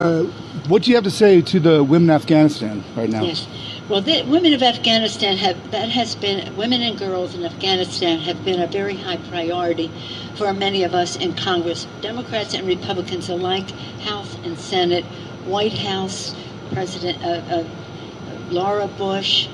What do you have to say to the women in Afghanistan right now? Yes. Well, the women of Afghanistan women and girls in Afghanistan have been a very high priority for many of us in Congress, Democrats and Republicans alike, House and Senate, White House, President Laura Bush,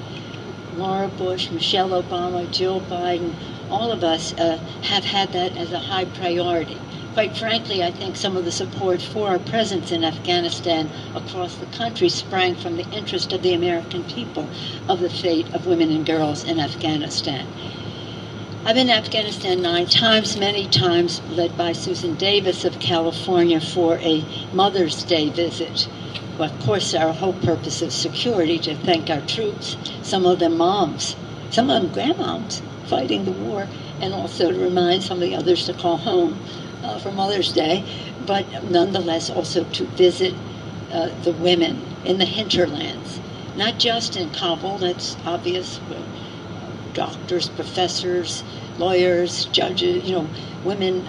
Michelle Obama, Jill Biden, all of us have had that as a high priority. Quite frankly, I think some of the support for our presence in Afghanistan across the country sprang from the interest of the American people of the fate of women and girls in Afghanistan. I've been in Afghanistan 9 times, many times led by Susan Davis of California for a Mother's Day visit. Well, of course, our whole purpose is security, to thank our troops, some of them moms, some of them grandmoms fighting the war, and also to remind some of the others to call home for Mother's Day, but nonetheless also to visit the women in the hinterlands, not just in Kabul, that's obvious, doctors, professors, lawyers, judges, women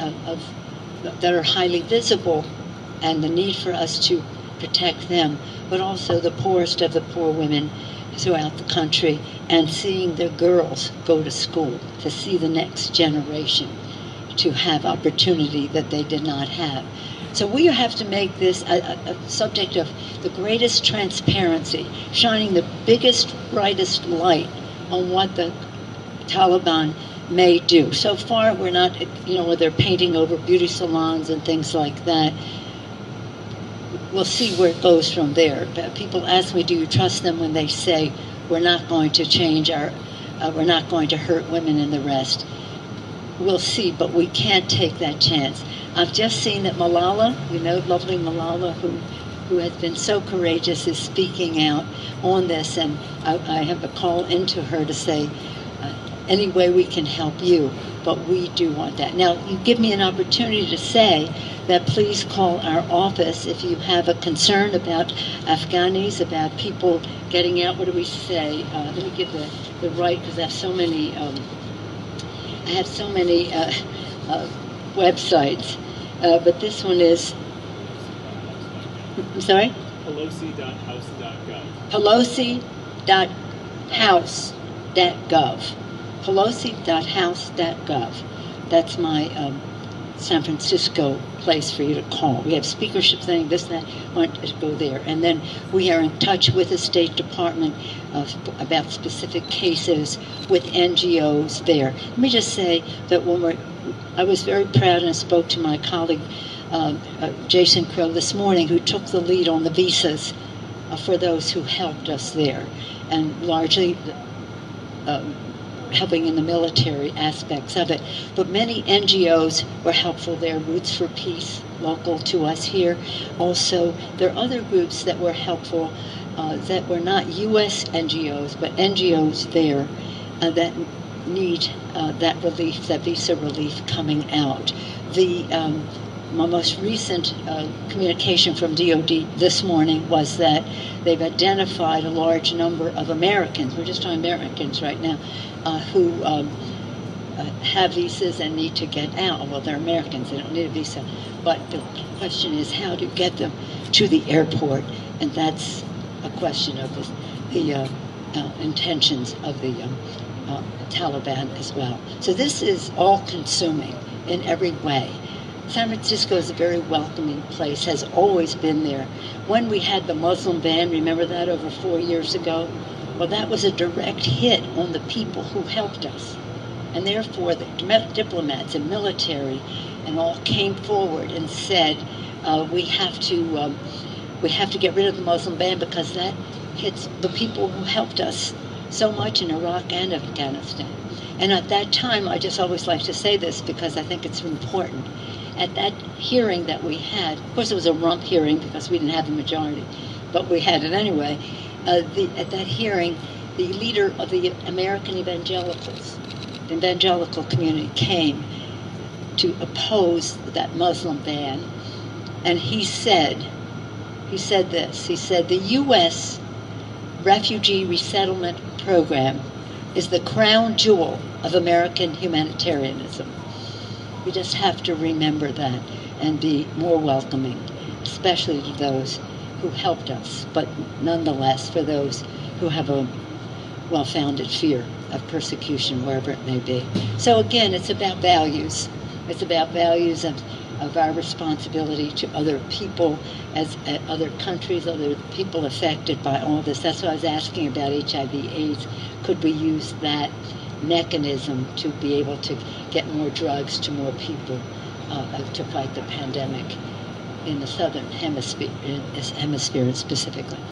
that are highly visible, and the need for us to protect them, but also the poorest of the poor women throughout the country, and seeing their girls go to school, to see the next generation to have opportunity that they did not have. So we have to make this a subject of the greatest transparency, shining the biggest, brightest light on what the Taliban may do. So far, we're not, where they're painting over beauty salons and things like that. We'll see where it goes from there. People ask me, do you trust them when they say, we're not going to change we're not going to hurt women and the rest? We'll see, but we can't take that chance. I've just seen that Malala, lovely Malala, who has been so courageous, is speaking out on this, and I have a call into her to say, any way we can help you, but we do want that. Now, you give me an opportunity to say that please call our office if you have a concern about Afghanis, about people getting out. What do we say? Let me give the right, because I have so many websites, but this one is, I'm sorry? Pelosi.house.gov. Pelosi.house.gov. Pelosi.house.gov. That's my San Francisco place for you to call. We have speakership thing, this, that, want to go there. And then we are in touch with the State Department about specific cases with NGOs there. Let me just say that I was very proud, and I spoke to my colleague Jason Crow this morning, who took the lead on the visas for those who helped us there, and largely helping in the military aspects of it. But many NGOs were helpful there, Roots for Peace, local to us here. Also, there are other groups that were helpful that were not U.S. NGOs, but NGOs there that need that relief, that visa relief coming out. My most recent communication from DOD this morning was that they've identified a large number of Americans, we're just talking Americans right now, who have visas and need to get out. Well, they're Americans, they don't need a visa. But the question is how to get them to the airport, and that's a question of the intentions of the Taliban as well. So this is all-consuming in every way. San Francisco is a very welcoming place, has always been there. When we had the Muslim ban, remember that, over 4 years ago? Well, that was a direct hit on the people who helped us. And therefore, the diplomats and military and all came forward and said, we have to get rid of the Muslim ban because that hits the people who helped us so much in Iraq and Afghanistan. And at that time, I just always like to say this because I think it's important. At that hearing that we had, of course it was a rump hearing because we didn't have the majority, but we had it anyway. At that hearing, the leader of the American evangelicals, the evangelical community, came to oppose that Muslim ban, and he said this, he said, the U.S. refugee resettlement program is the crown jewel of American humanitarianism. We just have to remember that and be more welcoming, especially to those who helped us, but nonetheless for those who have a well-founded fear of persecution wherever it may be. So again, it's about values. It's about values of our responsibility to other people, as other countries, other people affected by all this. That's why I was asking about HIV/AIDS. Could we use that mechanism to be able to get more drugs to more people to fight the pandemic in the southern hemisphere specifically?